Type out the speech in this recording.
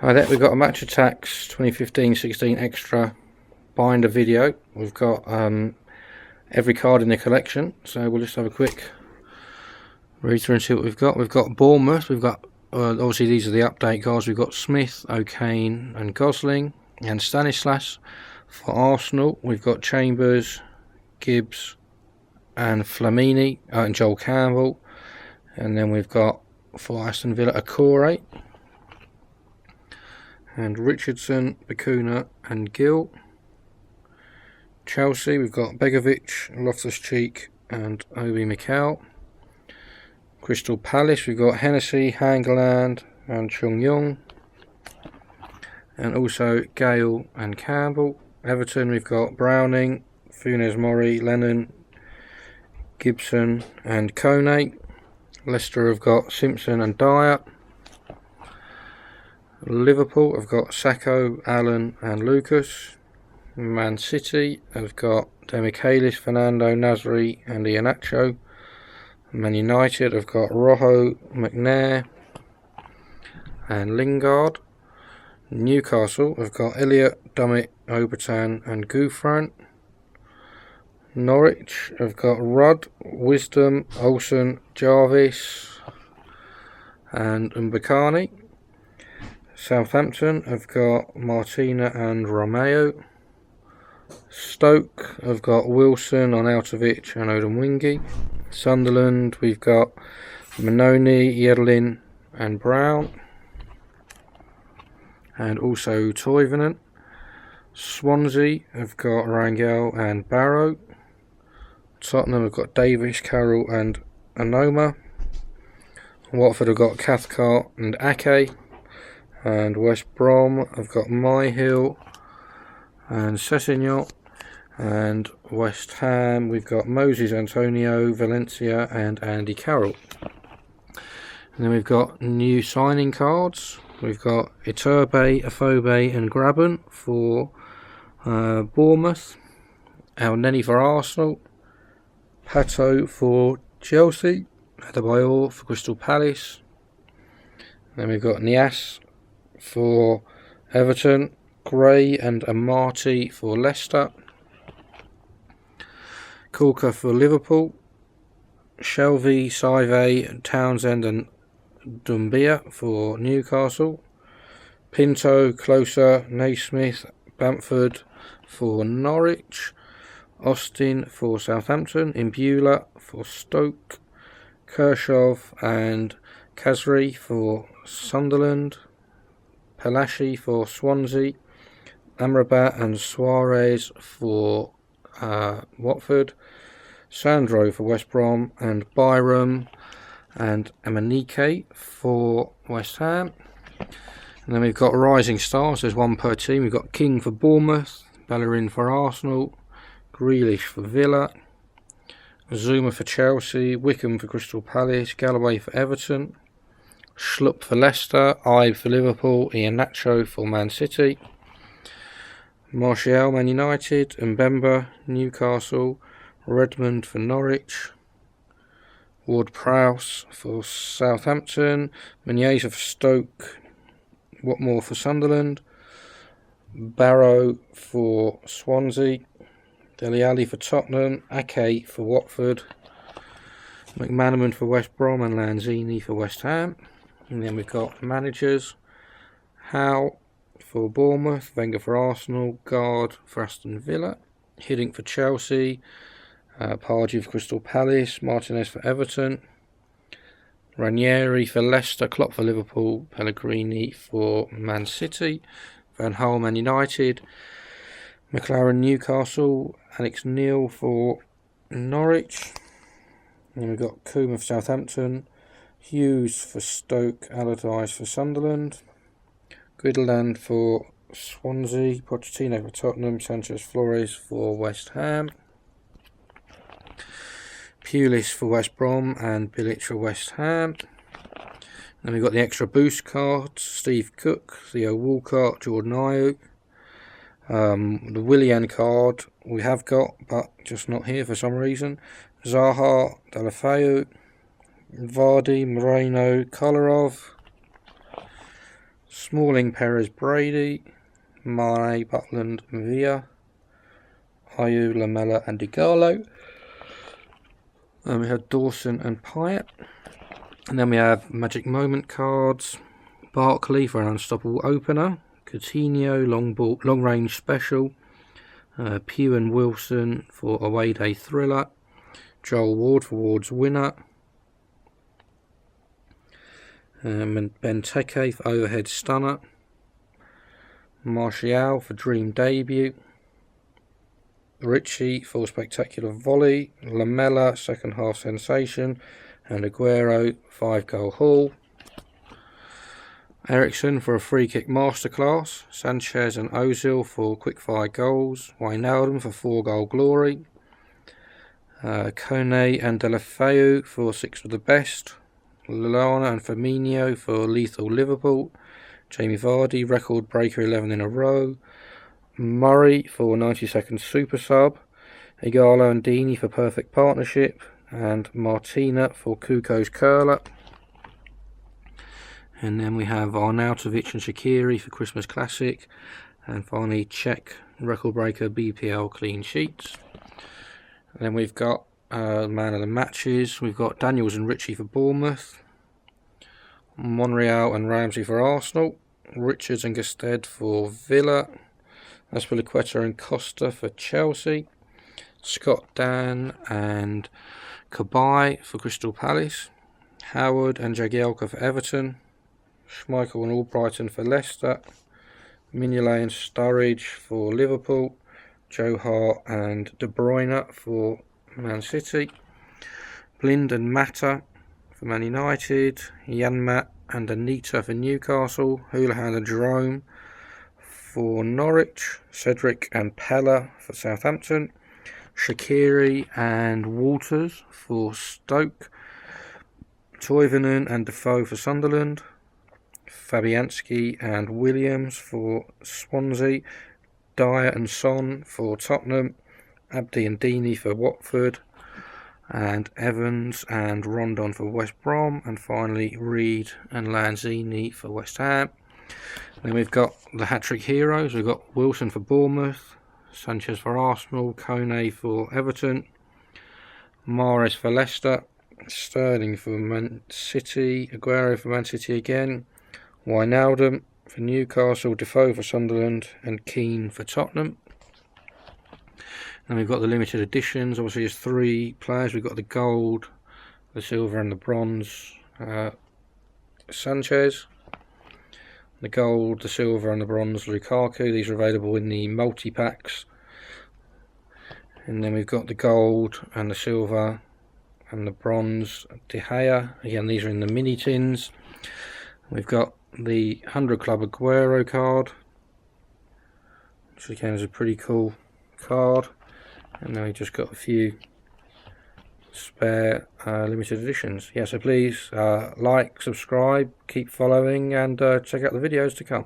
Right, there we've got a Match Attax 2015-16 extra binder video. We've got every card in the collection, so we'll just have a quick read through and see what we've got. We've got Bournemouth, we've got obviously these are the update cards. We've got Smith, O'Kane and Gosling, and Stanislas. For Arsenal we've got Chambers, Gibbs and Flamini, and Joel Campbell. And then we've got for Aston Villa Akore and Richardson, Bacuna and Gill. Chelsea we've got Begovic, Loftus-Cheek and Obi Mikel. Crystal Palace we've got Hennessy, Hangeland and Chung Young, and also Gale and Campbell. Everton we've got Browning, Funes Mori, Lennon, Gibson and Kone. Leicester have got Simpson and Dyer. Liverpool have got Sacco, Allen and Lucas. Man City have got Demichelis, Fernando, Nasri and Iheanacho. Man United have got Rojo, McNair and Lingard. Newcastle have got Elliott, Dummett, Obertan and Gouffran. Norwich have got Rudd, Wisdom, Olsen, Jarvis and Mbakani. Southampton have got Martina and Romeo. Stoke have got Wilson, Arnautovic and Odemwingie. Sunderland we've got Manoni, Yedlin and Brown, and also Toivonen. Swansea have got Rangel and Barrow. Tottenham have got Davis, Carroll and Anoma. Watford have got Cathcart and Ake. And West Brom have got Myhill and Sessegnon. And West Ham we've got Moses, Antonio, Valencia and Andy Carroll. And then we've got new signing cards. We've got Iturbe, Afobe and Graben for Bournemouth. El Neni for Arsenal. Pato for Chelsea. Adebayor for Crystal Palace. Then we've got Niasse for Everton. Gray and Amati for Leicester. Kulka for Liverpool. Shelvey, Saive, Townsend and Doumbia for Newcastle. Pinto, Closer, Naismith, Bamford for Norwich. Austin for Southampton. Imbula for Stoke. Kershaw and Khazri for Sunderland. Palashi for Swansea. Amrabat and Suarez for Watford. Sandro for West Brom and Byram and Amanike for West Ham. And then we've got Rising Stars, there's one per team. We've got King for Bournemouth, Bellerin for Arsenal, Grealish for Villa, Zuma for Chelsea, Wickham for Crystal Palace, Galloway for Everton, Schlupp for Leicester, Ibe for Liverpool, Iheanacho for Man City, Martial Man United, Mbemba Newcastle, Redmond for Norwich, Ward-Prowse for Southampton, Menyeza for Stoke, Watmore for Sunderland, Barrow for Swansea, Dele Alli for Tottenham, Ake for Watford, McManaman for West Brom and Lanzini for West Ham. And then we've got managers: Howe for Bournemouth, Wenger for Arsenal, Guard for Aston Villa, Hiddink for Chelsea, Pardew for Crystal Palace, Martinez for Everton, Ranieri for Leicester, Klopp for Liverpool, Pellegrini for Man City, Van Gaal Man United, McLaren Newcastle, Alex Neil for Norwich. And then we've got Kouma for Southampton, Hughes for Stoke, Allardyce for Sunderland, Guideland for Swansea, Pochettino for Tottenham, Sanchez Flores for West Ham, Pulis for West Brom and Bilic for West Ham. Then we've got the extra boost cards: Steve Cook, Theo Walcott, Jordan Ayew. The Willian card we have got, but just not here for some reason. Zaha, Deulofeu, Vardy, Moreno, Kolarov, Smalling, Perez, Brady, Mane, Butland, Villa, Ayew, Lamela and Digallo. And we have Dawson and Pyatt. And then we have Magic Moment cards, Barkley for an unstoppable opener, Coutinho long range special, Pugh and Wilson for away day thriller, Joel Ward for Ward's winner, Benteke for overhead stunner, Martial for dream debut, Richie for spectacular volley, Lamela second half sensation, and Aguero 5-goal haul. Eriksen for a free kick masterclass, Sanchez and Ozil for quick-fire goals, Wijnaldum for 4-goal glory, Kone and Deulofeu for 6 of the best, Lallana and Firmino for lethal Liverpool, Jamie Vardy record breaker 11 in a row, Murray for 90-second super sub, Igalo and Dini for perfect partnership, and Martina for Kuko's curler. And then we have Arnautovic and Shaqiri for Christmas Classic, and finally Czech record breaker BPL clean sheets. And then we've got man of the matches. We've got Daniels and Ritchie for Bournemouth, Monreal and Ramsey for Arsenal, Richards and Gusted for Villa, Azpilicueta and Costa for Chelsea, Scott Dan and Cabaye for Crystal Palace, Howard and Jagielka for Everton, Schmeichel and Albrighton for Leicester, Mignolet and Sturridge for Liverpool, Joe Hart and De Bruyne for Man City, Blind and Mata for Man United, Janmat and Anita for Newcastle, Houlihan and Jerome for Norwich, Cedric and Pella for Southampton, Shaqiri and Walters for Stoke, Toivonen and Defoe for Sunderland, Fabianski and Williams for Swansea, Dyer and Son for Tottenham, Abdi and Dini for Watford, and Evans and Rondon for West Brom, and finally Reed and Lanzini for West Ham. Then we've got the hat-trick heroes. We've got Wilson for Bournemouth, Sanchez for Arsenal, Kone for Everton, Mahrez for Leicester, Sterling for Man City, Aguero for Man City again, Wijnaldum for Newcastle, Defoe for Sunderland, and Keane for Tottenham. Then we've got the limited editions. Obviously there's 3 players. We've got the gold, the silver and the bronze Sanchez, the gold, the silver and the bronze Lukaku. These are available in the multi-packs. And then we've got the gold and the silver and the bronze De Gea. Again, these are in the mini tins. We've got the 100 Club Aguero card, which again is a pretty cool card. And then we've just got a few spare limited editions. Yeah, so please like, subscribe, keep following, and check out the videos to come.